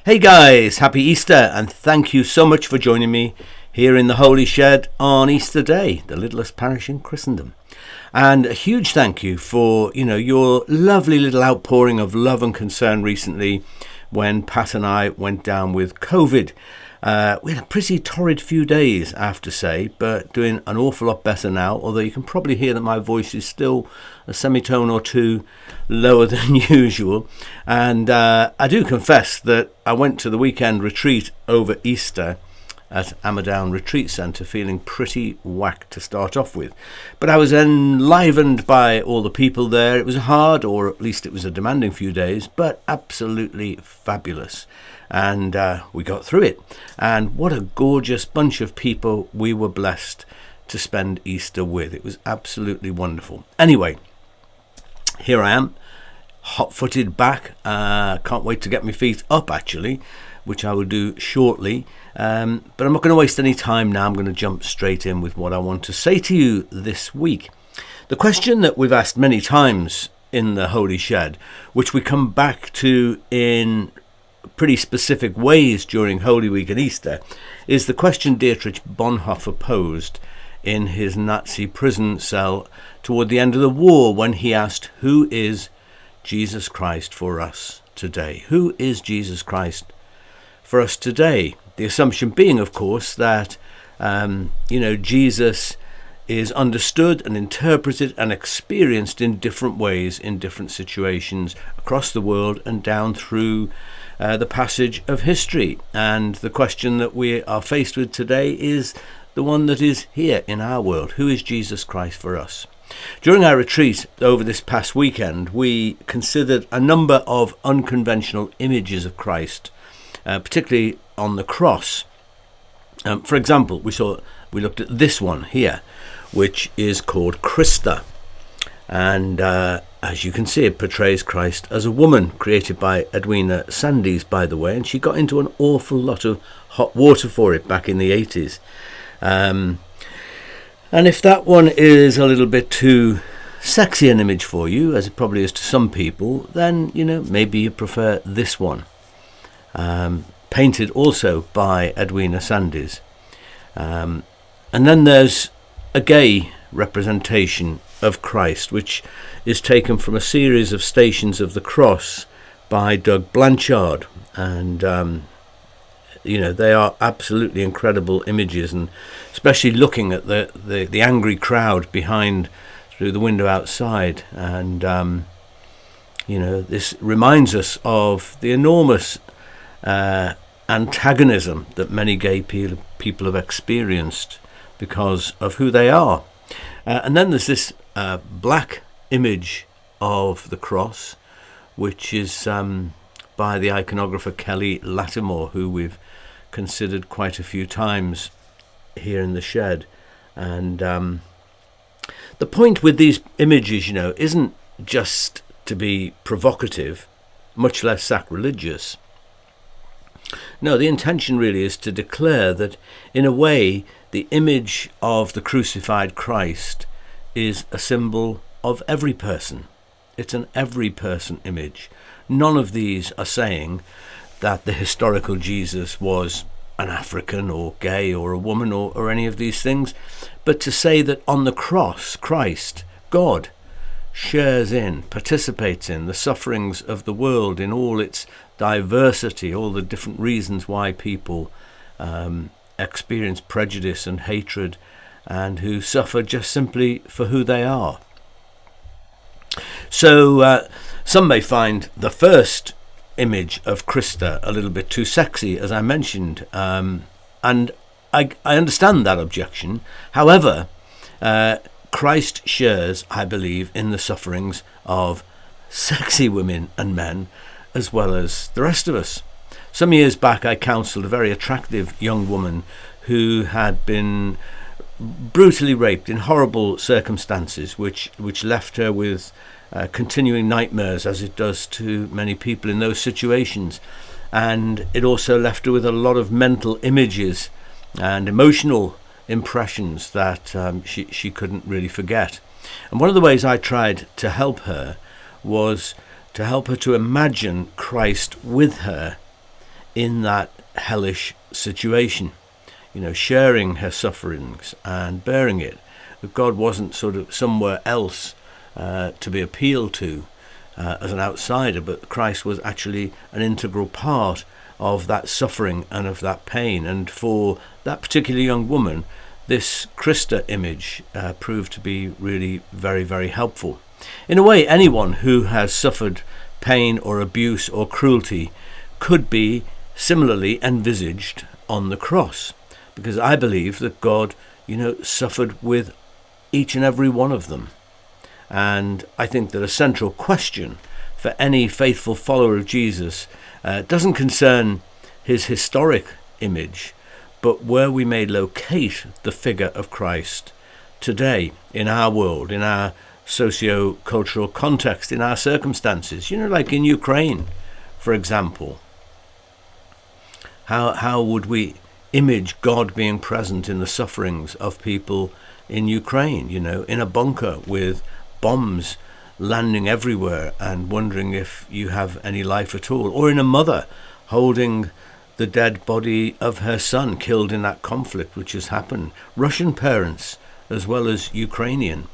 Hey guys, happy Easter, and thank you so much for joining me here in the Holy Shed on Easter Day, the littlest parish in Christendom. And a huge thank you for, your lovely little outpouring of love and concern recently when Pat and I went down with COVID. We had a pretty torrid few days, I have to say, but doing an awful lot better now, although you can probably hear that my voice is still a semitone or two lower than usual. And I do confess that I went to the weekend retreat over Easter at Emmaus Retreat Centre feeling pretty whack to start off with. But I was enlivened by all the people there. It was hard, or at least it was a demanding few days, but absolutely fabulous. And we got through it. And what a gorgeous bunch of people we were blessed to spend Easter with. It was absolutely wonderful. Anyway, here I am, hot-footed back. Can't wait to get my feet up, actually, which I will do shortly. But I'm not going to waste any time now. I'm going to jump straight in with what I want to say to you this week. The question that we've asked many times in the Holy Shed, which we come back to in pretty specific ways during Holy Week and Easter, is the question Dietrich Bonhoeffer posed in his Nazi prison cell toward the end of the war when he asked, "Who is Jesus Christ for us today?" Who is Jesus Christ for us today? The assumption being, of course, that Jesus is understood and interpreted and experienced in different ways in different situations across the world and down through the passage of history. And the question that we are faced with today is the one that is here in our world. Who is Jesus Christ for us? During our retreat over this past weekend, we considered a number of unconventional images of Christ, particularly on the cross. For example, we looked at this one here, which is called Christa. And as you can see, it portrays Christ as a woman, created by Edwina Sandys, by the way, and she got into an awful lot of hot water for it back in the 80s. And if that one is a little bit too sexy an image for you, as it probably is to some people, then, maybe you prefer this one. Painted also by Edwina Sandys. And then there's a gay representation of Christ, which is taken from a series of Stations of the Cross by Doug Blanchard. And, they are absolutely incredible images, and especially looking at the angry crowd behind through the window outside. And, this reminds us of the enormous antagonism that many gay people have experienced because of who they are. And then there's this black image of the cross, which is by the iconographer Kelly Lattimore, who we've considered quite a few times here in the shed. And the point with these images, isn't just to be provocative, much less sacrilegious. No, the intention really is to declare that, in a way, the image of the crucified Christ is a symbol of every person. It's an every person image. None of these are saying that the historical Jesus was an African or gay or a woman or any of these things, but to say that on the cross, Christ, God, shares in, participates in the sufferings of the world in all its diversity, all the different reasons why people experience prejudice and hatred, and who suffer just simply for who they are. So some may find the first image of Christa a little bit too sexy, as I mentioned, and I understand that objection. However, Christ shares, I believe, in the sufferings of sexy women and men, as well as the rest of us. Some years back, I counselled a very attractive young woman who had been brutally raped in horrible circumstances, which left her with continuing nightmares, as it does to many people in those situations. And it also left her with a lot of mental images and emotional impressions that she couldn't really forget. And one of the ways I tried to help her was to help her to imagine Christ with her in that hellish situation, sharing her sufferings and bearing it. That God wasn't sort of somewhere else to be appealed to as an outsider, but Christ was actually an integral part of that suffering and of that pain. And for that particular young woman, this Christa image proved to be really very, very helpful. In a way, anyone who has suffered pain or abuse or cruelty could be similarly envisaged on the cross, because I believe that God, suffered with each and every one of them. And I think that a central question for any faithful follower of Jesus doesn't concern his historic image, but where we may locate the figure of Christ today in our world, in our socio-cultural context, in our circumstances, like in Ukraine, for example. How would we image God being present in the sufferings of people in Ukraine, in a bunker with bombs landing everywhere and wondering if you have any life at all, or in a mother holding the dead body of her son killed in that conflict which has happened, Russian parents as well as Ukrainian.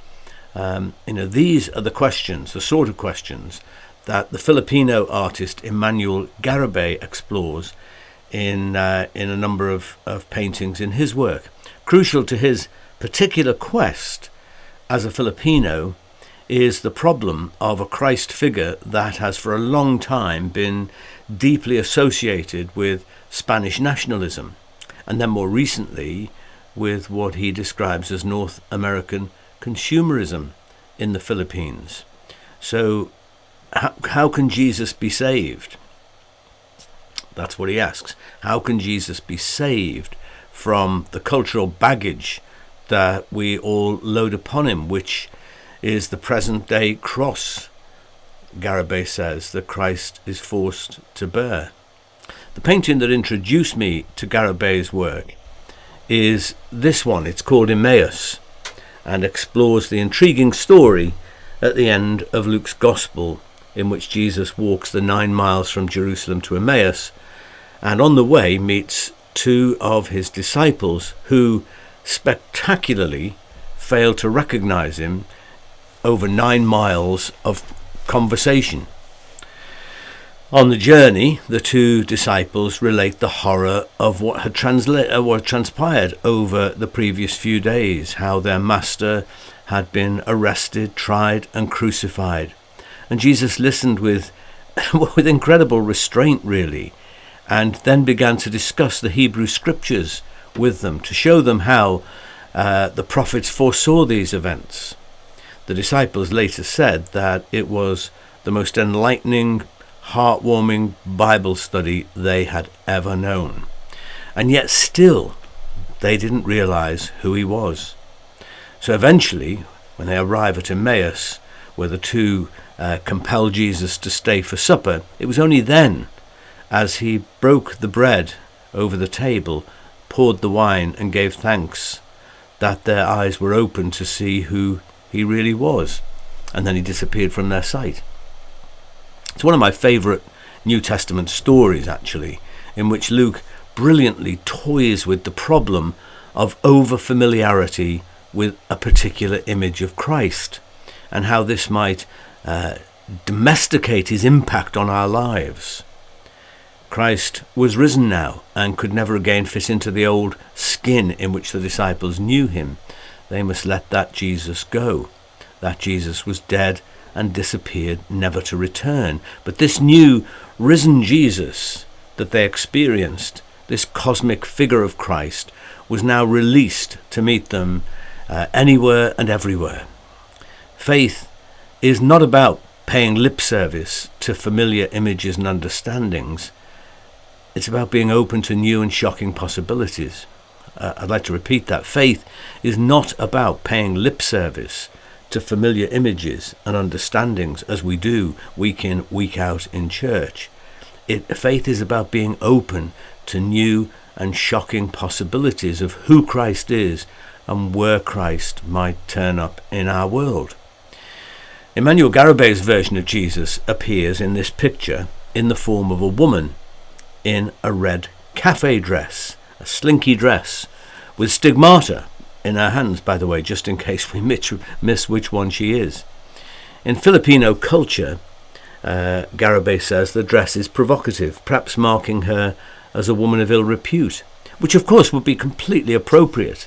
These are the questions, the sort of questions that the Filipino artist Emmanuel Garabay explores in a number of paintings in his work. Crucial to his particular quest as a Filipino is the problem of a Christ figure that has for a long time been deeply associated with Spanish nationalism, and then more recently with what he describes as North American consumerism in the Philippines. So how can Jesus be saved? That's what he asks. How can Jesus be saved from the cultural baggage that we all load upon him, which is the present day cross, Garabay says, that Christ is forced to bear? The painting that introduced me to Garabay's work is this one. It's called Emmaus and explores the intriguing story at the end of Luke's Gospel, in which Jesus walks the 9 miles from Jerusalem to Emmaus, and on the way meets two of his disciples who spectacularly fail to recognize him over 9 miles of conversation. On the journey, the two disciples relate the horror of what had transpired over the previous few days, how their master had been arrested, tried and crucified. And Jesus listened with incredible restraint, really, and then began to discuss the Hebrew scriptures with them to show them how the prophets foresaw these events. The disciples later said that it was the most enlightening, heartwarming Bible study they had ever known. And yet still, they didn't realize who he was. So eventually, when they arrive at Emmaus, where the two compel Jesus to stay for supper, it was only then, as he broke the bread over the table, poured the wine and gave thanks, that their eyes were opened to see who he really was. And then he disappeared from their sight. It's one of my favourite New Testament stories, actually, in which Luke brilliantly toys with the problem of over-familiarity with a particular image of Christ, and how this might domesticate his impact on our lives. Christ was risen now and could never again fit into the old skin in which the disciples knew him. They must let that Jesus go. That Jesus was dead and disappeared, never to return. But this new risen Jesus that they experienced, this cosmic figure of Christ, was now released to meet them anywhere and everywhere. Faith is not about paying lip service to familiar images and understandings. It's about being open to new and shocking possibilities. I'd like to repeat that. Faith is not about paying lip service to familiar images and understandings as we do week in, week out in church. Faith is about being open to new and shocking possibilities of who Christ is and where Christ might turn up in our world. Emmanuel Garabay's version of Jesus appears in this picture in the form of a woman in a red cafe dress, a slinky dress, with stigmata in her hands, by the way, just in case we miss which one she is. In Filipino culture, Garabay says the dress is provocative, perhaps marking her as a woman of ill repute, which of course would be completely appropriate,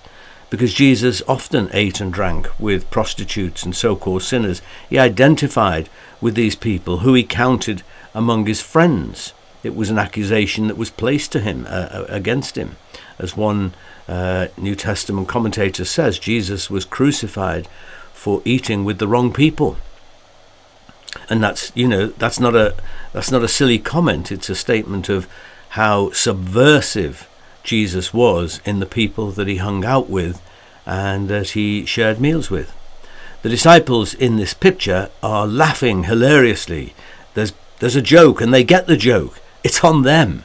because Jesus often ate and drank with prostitutes and so-called sinners. He identified with these people who he counted among his friends. It was an accusation that was placed to him, against him. As one New Testament commentator says, Jesus was crucified for eating with the wrong people. And that's not a silly comment. It's a statement of how subversive Jesus was in the people that he hung out with and that he shared meals with. The disciples in this picture are laughing hilariously. There's a joke, and they get the joke. It's on them.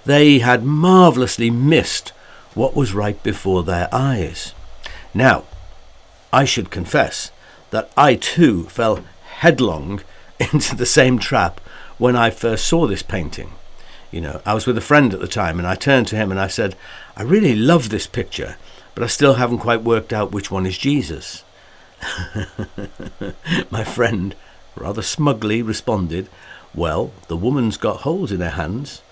They had marvellously missed what was right before their eyes. Now, I should confess that I too fell headlong into the same trap when I first saw this painting. I was with a friend at the time, and I turned to him and I said, I really love this picture, but I still haven't quite worked out which one is Jesus. My friend rather smugly responded, well, the woman's got holes in her hands.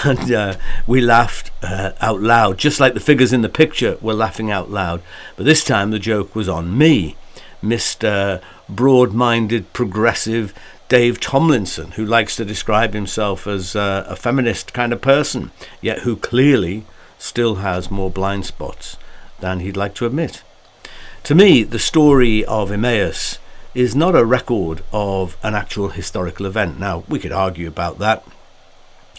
And we laughed out loud, just like the figures in the picture were laughing out loud. But this time the joke was on me, Mr. Broad-minded, progressive Dave Tomlinson, who likes to describe himself as a feminist kind of person, yet who clearly still has more blind spots than he'd like to admit. To me, the story of Emmaus is not a record of an actual historical event. Now, we could argue about that.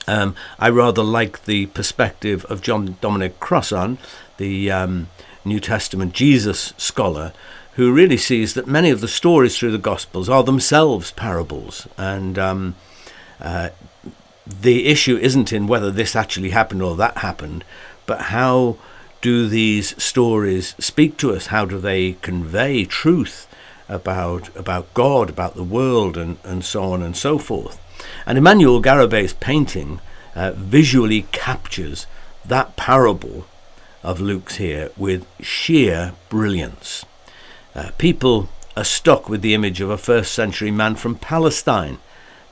I rather like the perspective of John Dominic Crossan, the New Testament Jesus scholar, who really sees that many of the stories through the Gospels are themselves parables. And the issue isn't in whether this actually happened or that happened, but how do these stories speak to us? How do they convey truth about God, about the world, and so on and so forth? And Emmanuel Garabay's painting visually captures that parable of Luke's here with sheer brilliance. People are stuck with the image of a first century man from Palestine,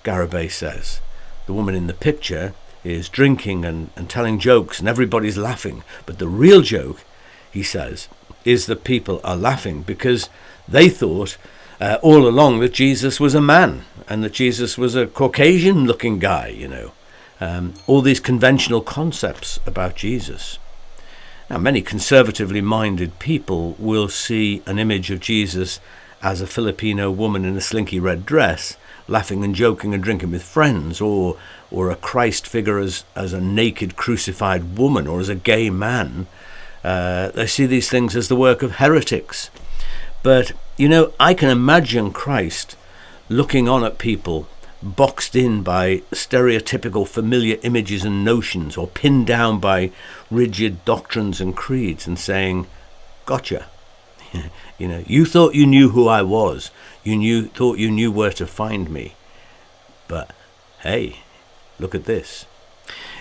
Garabay says. The woman in the picture is drinking and telling jokes, and everybody's laughing. But the real joke, he says, is that people are laughing because they thought all along that Jesus was a man and that Jesus was a Caucasian looking guy, all these conventional concepts about Jesus. Now, many conservatively minded people will see an image of Jesus as a Filipino woman in a slinky red dress, laughing and joking and drinking with friends, or a Christ figure as a naked crucified woman, or as a gay man. They see these things as the work of heretics. But, I can imagine Christ looking on at people boxed in by stereotypical familiar images and notions, or pinned down by rigid doctrines and creeds, and saying, gotcha. You thought you knew who I was. Thought you knew where to find me. But hey, look at this.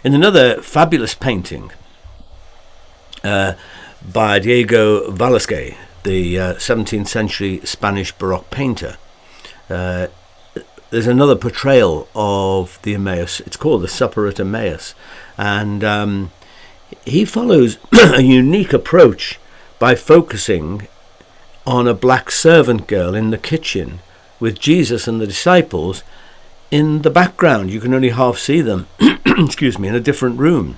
In another fabulous painting by Diego Velázquez, the 17th century Spanish Baroque painter, there's another portrayal of the Emmaus. It's called The Supper at Emmaus. And he follows a unique approach by focusing on a black servant girl in the kitchen with Jesus and the disciples in the background. You can only half see them, in a different room.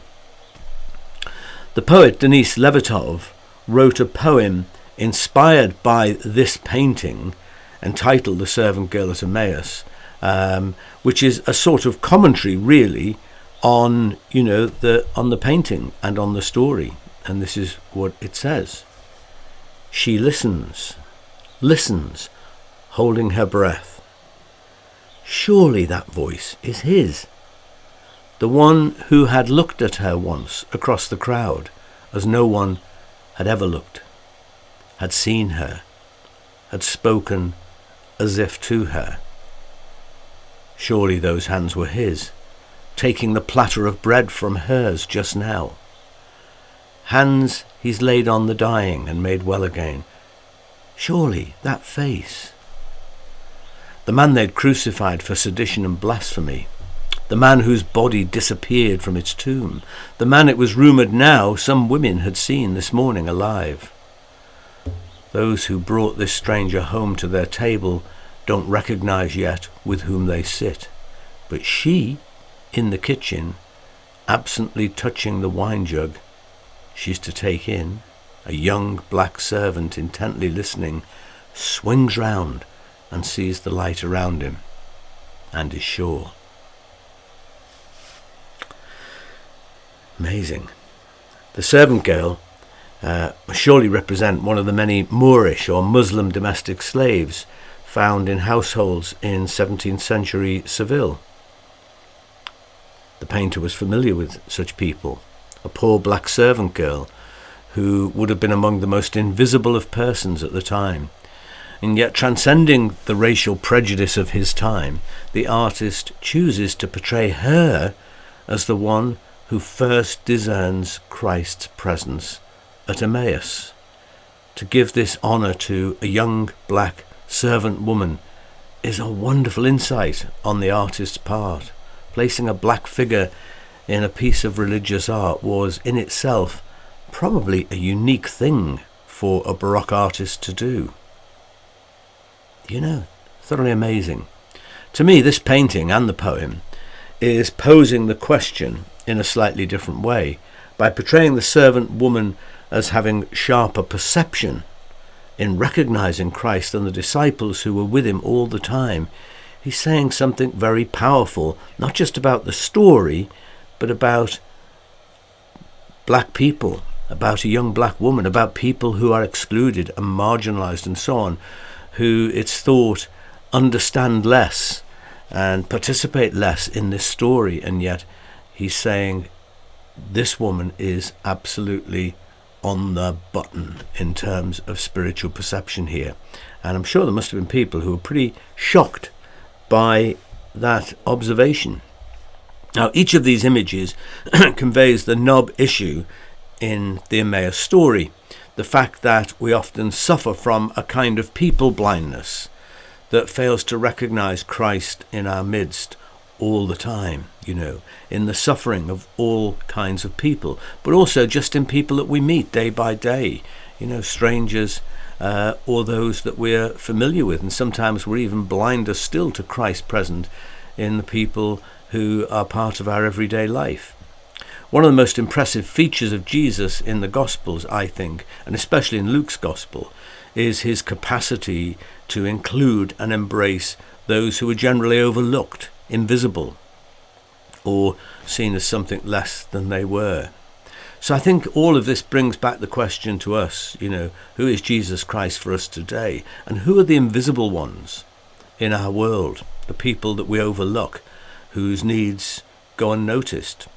The poet Denis Levertov wrote a poem inspired by this painting entitled The Servant Girl at Emmaus, which is a sort of commentary really on the painting and on the story. And this is what it says. She listens, holding her breath. Surely that voice is his, the one who had looked at her once across the crowd as no one had ever looked, had seen her, had spoken as if to her. Surely those hands were his, taking the platter of bread from hers just now. Hands he's laid on the dying and made well again. Surely that face. The man they'd crucified for sedition and blasphemy. The man whose body disappeared from its tomb. The man it was rumoured now some women had seen this morning alive. Those who brought this stranger home to their table don't recognise yet with whom they sit. But she, in the kitchen, absently touching the wine jug she's to take in, a young black servant intently listening, swings round and sees the light around him and is sure. Amazing. The servant girl must surely represent one of the many Moorish or Muslim domestic slaves found in households in 17th century Seville. The painter was familiar with such people, a poor black servant girl who would have been among the most invisible of persons at the time. And yet, transcending the racial prejudice of his time, the artist chooses to portray her as the one who first discerns Christ's presence at Emmaus. To give this honour to a young black servant woman is a wonderful insight on the artist's part. Placing a black figure in a piece of religious art was in itself probably a unique thing for a Baroque artist to do. Thoroughly amazing. To me, this painting and the poem is posing the question in a slightly different way by portraying the servant woman as having sharper perception in recognizing Christ than the disciples who were with him all the time. He's saying something very powerful, not just about the story, but about black people, about a young black woman, about people who are excluded and marginalized and so on, who it's thought understand less and participate less in this story. And yet he's saying this woman is absolutely on the button in terms of spiritual perception here. And I'm sure there must have been people who were pretty shocked by that observation. Now, each of these images conveys the knob issue in the Emmaus story, the fact that we often suffer from a kind of people blindness that fails to recognize Christ in our midst all the time, in the suffering of all kinds of people, but also just in people that we meet day by day, strangers or those that we're familiar with. And sometimes we're even blinder still to Christ present in the people who are part of our everyday life. One of the most impressive features of Jesus in the Gospels, I think, and especially in Luke's Gospel, is his capacity to include and embrace those who are generally overlooked, invisible, or seen as something less than they were. So I think all of this brings back the question to us, who is Jesus Christ for us today? And who are the invisible ones in our world, the people that we overlook, whose needs go unnoticed?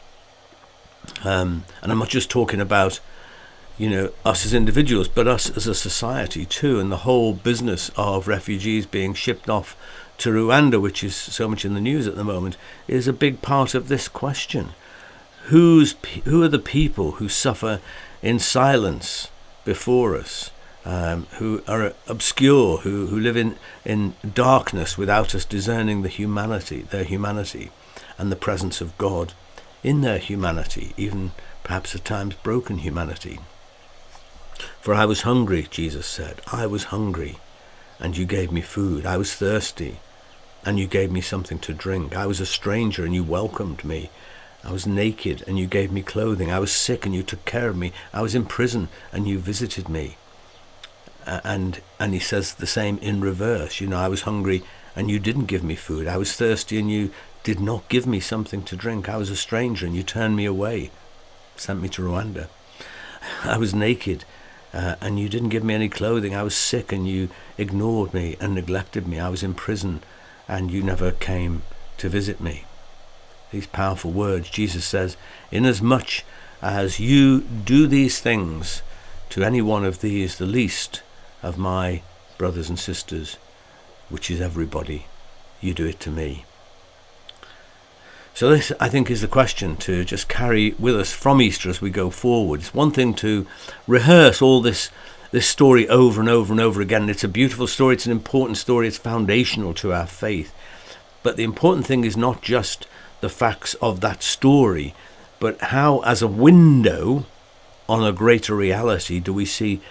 And I'm not just talking about, us as individuals, but us as a society too. And the whole business of refugees being shipped off to Rwanda, which is so much in the news at the moment, is a big part of this question. Who are the people who suffer in silence before us, who are obscure, who live in darkness without us discerning their humanity and the presence of God in their humanity, even perhaps at times broken humanity? For I was hungry, Jesus said. I was hungry, and you gave me food. I was thirsty, and you gave me something to drink. I was a stranger, and you welcomed me. I was naked, and you gave me clothing. I was sick, and you took care of me. I was in prison, and you visited me. And he says the same in reverse. I was hungry, and you didn't give me food. I was thirsty, and you did not give me something to drink. I was a stranger, and you turned me away, sent me to Rwanda. I was naked, and you didn't give me any clothing. I was sick, and you ignored me and neglected me. I was in prison, and you never came to visit me. These powerful words, Jesus says, inasmuch as you do these things to any one of these, the least of my brothers and sisters, which is everybody, you do it to me. So this, I think, is the question to just carry with us from Easter as we go forward. It's one thing to rehearse all this story over and over and over again. It's a beautiful story. It's an important story. It's foundational to our faith. But the important thing is not just the facts of that story, but how, as a window on a greater reality, do we see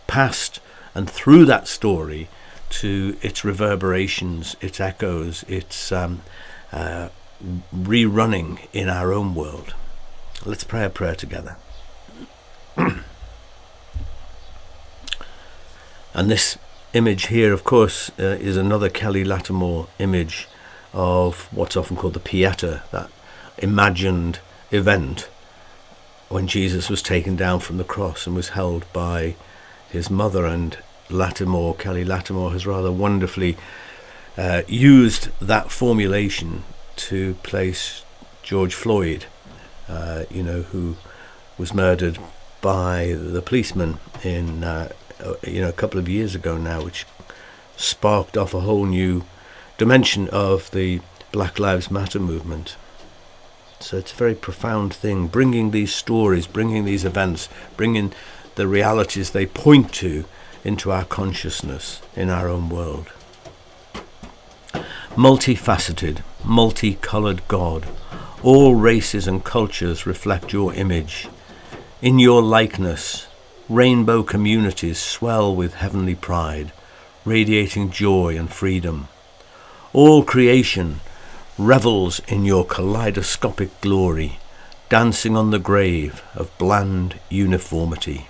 past and through that story to its reverberations, its echoes, its rerunning in our own world. Let's pray a prayer together. And this image here, of course, is another Kelly Lattimore image of what's often called the Pieta, that imagined event when Jesus was taken down from the cross and was held by his mother. And Kelly Lattimore has rather wonderfully used that formulation to place George Floyd, who was murdered by the policeman in a couple of years ago now, which sparked off a whole new dimension of the Black Lives Matter movement. So it's a very profound thing, bringing these stories, bringing these events, bringing the realities they point to into our consciousness in our own world. Multifaceted, multicoloured God, all races and cultures reflect your image. In your likeness, rainbow communities swell with heavenly pride, radiating joy and freedom. All creation revels in your kaleidoscopic glory, dancing on the grave of bland uniformity.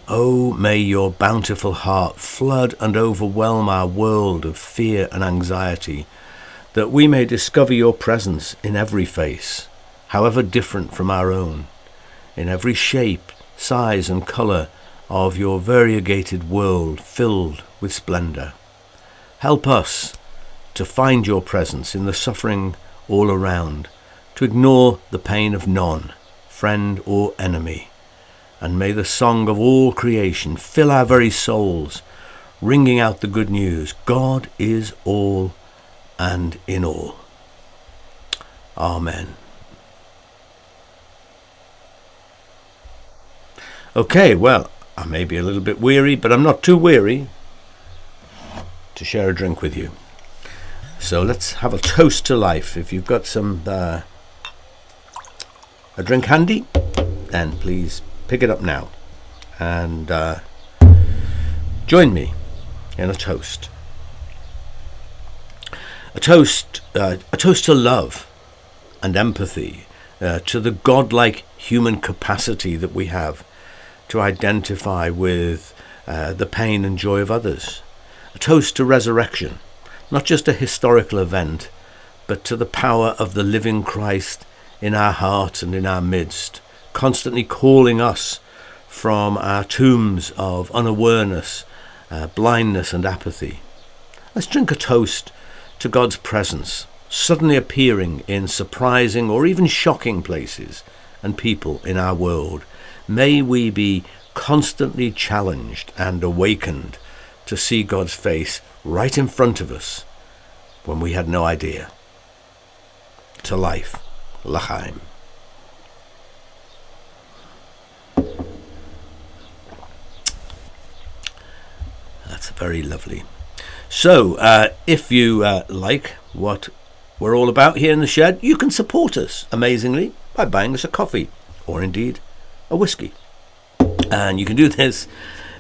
Oh, may your bountiful heart flood and overwhelm our world of fear and anxiety, that we may discover your presence in every face, however different from our own, in every shape, size and colour of your variegated world filled with splendour. Help us to find your presence in the suffering all around, to ignore the pain of none, friend or enemy. And may the song of all creation fill our very souls, ringing out the good news. God is all and in all. Amen. Okay, well, I may be a little bit weary, but I'm not too weary to share a drink with you. So let's have a toast to life. If you've got a drink handy, then please pick it up now and join me in a toast. A toast to love and empathy, to the godlike human capacity that we have to identify with the pain and joy of others. A toast to resurrection, not just a historical event, but to the power of the living Christ in our hearts and in our midst, constantly calling us from our tombs of unawareness, blindness and apathy. Let's drink a toast to God's presence, suddenly appearing in surprising or even shocking places and people in our world. May we be constantly challenged and awakened to see God's face right in front of us when we had no idea. To life, l'chaim. That's very lovely. So, if you like what we're all about here in the shed, you can support us amazingly by buying us a coffee or indeed a whiskey. And you can do this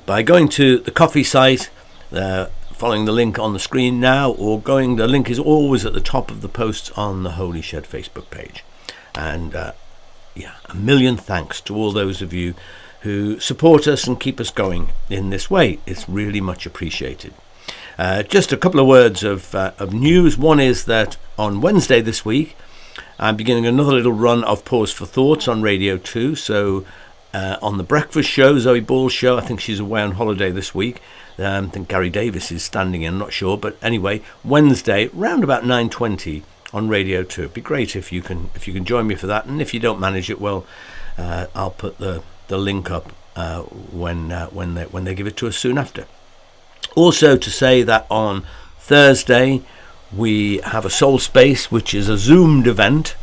by going to the coffee site, following the link on the screen now, or the link is always at the top of the posts on the Holy Shed Facebook page. And a million thanks to all those of you who support us and keep us going in this way. It's really much appreciated. Just a couple of words of news. One is that on Wednesday this week, I'm beginning another little run of Pause for Thoughts on Radio 2. So on the breakfast show, Zoe Ball's show, I think she's away on holiday this week. I think Gary Davis is standing in, I'm not sure. But anyway, Wednesday, round about 9:20 on Radio 2. It'd be great if you can join me for that. And if you don't manage it, well, I'll put the link up when they give it to us soon after. Also to say that on Thursday We have a Soul Space, which is a Zoomed event,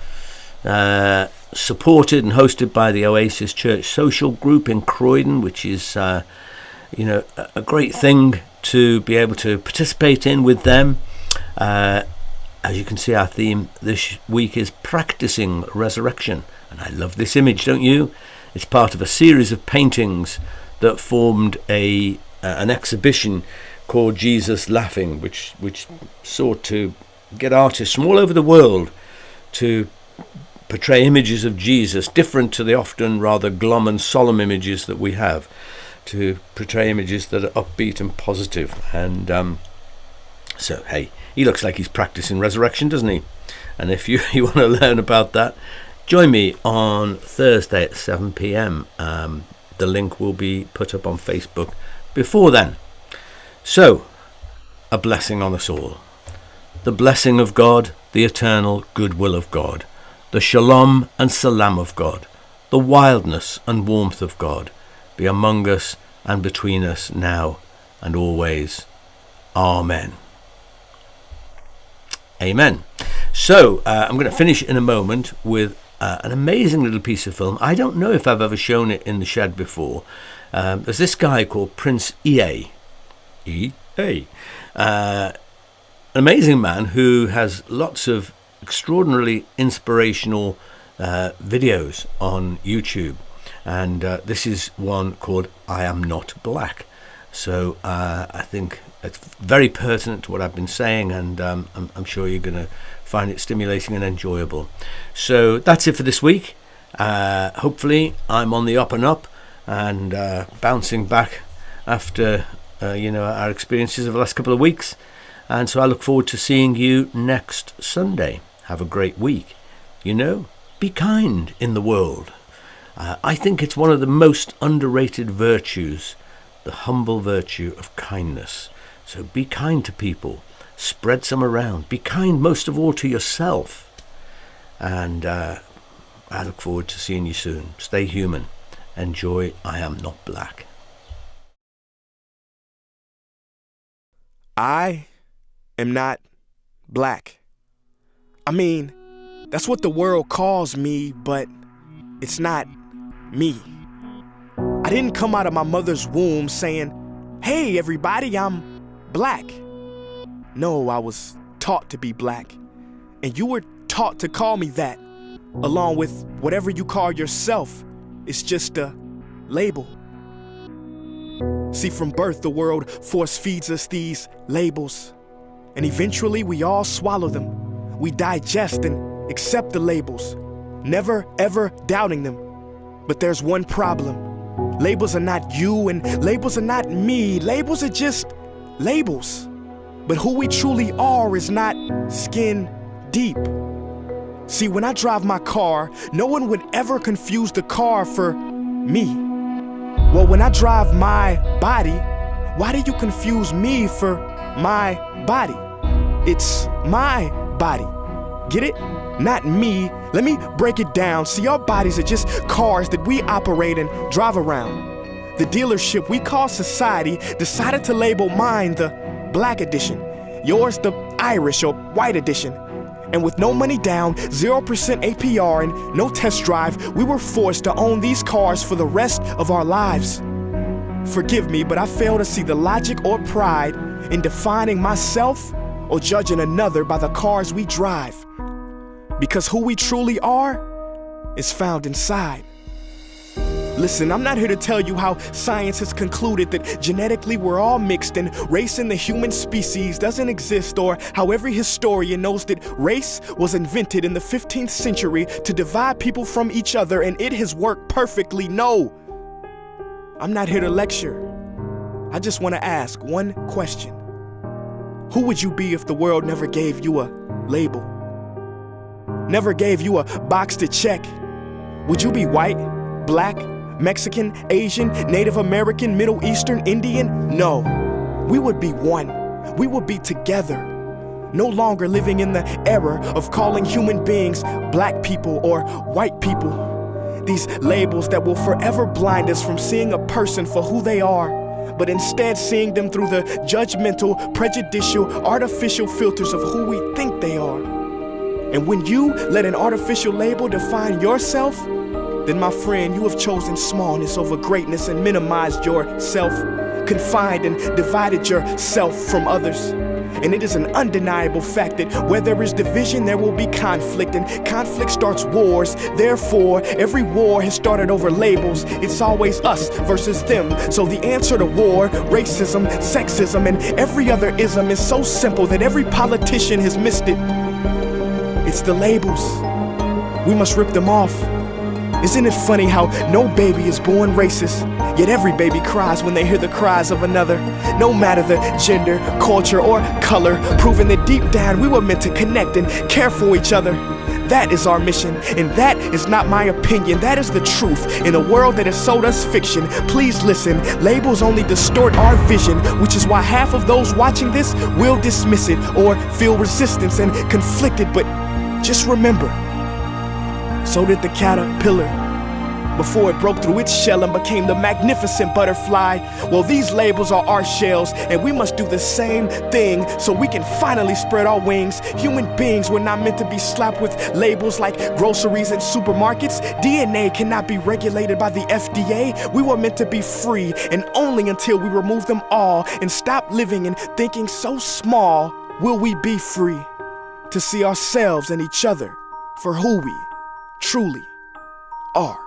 supported and hosted by the Oasis Church Social Group in Croydon, which is, a great thing to be able to participate in with them. As you can see, our theme this week is practicing resurrection. And I love this image, don't you? It's part of a series of paintings that formed an exhibition called Jesus Laughing, which sought to get artists from all over the world to portray images of Jesus different to the often rather glum and solemn images that we have, to portray images that are upbeat and positive. And so, hey, he looks like he's practicing resurrection, doesn't he? And if you want to learn about that, join me on Thursday at 7 p.m. The link will be put up on Facebook before then. So, a blessing on us all. The blessing of God, the eternal goodwill of God, the shalom and salam of God, the wildness and warmth of God be among us and between us now and always. Amen. Amen. So, I'm going to finish in a moment with an amazing little piece of film. I don't know if I've ever shown it in the shed before. There's this guy called Prince EA. An amazing man who has lots of extraordinarily inspirational videos on YouTube. And this is one called I Am Not Black. So I think it's very pertinent to what I've been saying, and I'm sure you're going to find it stimulating and enjoyable. So that's it for this week. Hopefully I'm on the up and up and bouncing back after our experiences of the last couple of weeks. And so I look forward to seeing you next Sunday. Have a great week. Be kind in the world. I think it's one of the most underrated virtues, the humble virtue of kindness. So be kind to people. Spread some around. Be kind most of all to yourself. And I look forward to seeing you soon. Stay human. Enjoy I Am Not Black. I am not black. I mean, that's what the world calls me, but it's not me. I didn't come out of my mother's womb saying, "Hey everybody, I'm black." No, I was taught to be black. And you were taught to call me that, along with whatever you call yourself. It's just a label. See, from birth, the world force feeds us these labels. And eventually we all swallow them. We digest and accept the labels, never ever doubting them. But there's one problem. Labels are not you and labels are not me. Labels are just labels. But who we truly are is not skin deep. See, when I drive my car, no one would ever confuse the car for me. Well, when I drive my body, why do you confuse me for my body? It's my body. Get it? Not me. Let me break it down. See, our bodies are just cars that we operate and drive around. The dealership we call society decided to label mine the black edition, yours the Irish or white edition. And with no money down, 0% APR, and no test drive, we were forced to own these cars for the rest of our lives. Forgive me, but I fail to see the logic or pride in defining myself or judging another by the cars we drive. Because who we truly are is found inside. Listen, I'm not here to tell you how science has concluded that genetically we're all mixed and race in the human species doesn't exist, or how every historian knows that race was invented in the 15th century to divide people from each other and it has worked perfectly. No, I'm not here to lecture. I just want to ask one question. Who would you be if the world never gave you a label? Never gave you a box to check? Would you be white, black, Mexican, Asian, Native American, Middle Eastern, Indian? No, we would be one. We would be together. No longer living in the error of calling human beings black people or white people. These labels that will forever blind us from seeing a person for who they are, but instead seeing them through the judgmental, prejudicial, artificial filters of who we think they are. And when you let an artificial label define yourself, then my friend, you have chosen smallness over greatness and minimized yourself, confined and divided yourself from others. And it is an undeniable fact that where there is division, there will be conflict, and conflict starts wars. Therefore, every war has started over labels. It's always us versus them. So the answer to war, racism, sexism, and every other ism is so simple that every politician has missed it. It's the labels. We must rip them off. Isn't it funny how no baby is born racist, yet every baby cries when they hear the cries of another? No matter the gender, culture, or color, proving that deep down we were meant to connect and care for each other. That is our mission, and that is not my opinion. That is the truth in a world that has sold us fiction. Please listen, labels only distort our vision, which is why half of those watching this will dismiss it or feel resistance and conflicted. But just remember, so did the caterpillar before it broke through its shell and became the magnificent butterfly. Well, these labels are our shells, and we must do the same thing so we can finally spread our wings. Human beings were not meant to be slapped with labels like groceries and supermarkets. DNA cannot be regulated by the FDA. We were meant to be free, and only until we remove them all and stop living and thinking so small will we be free to see ourselves and each other for who we truly are.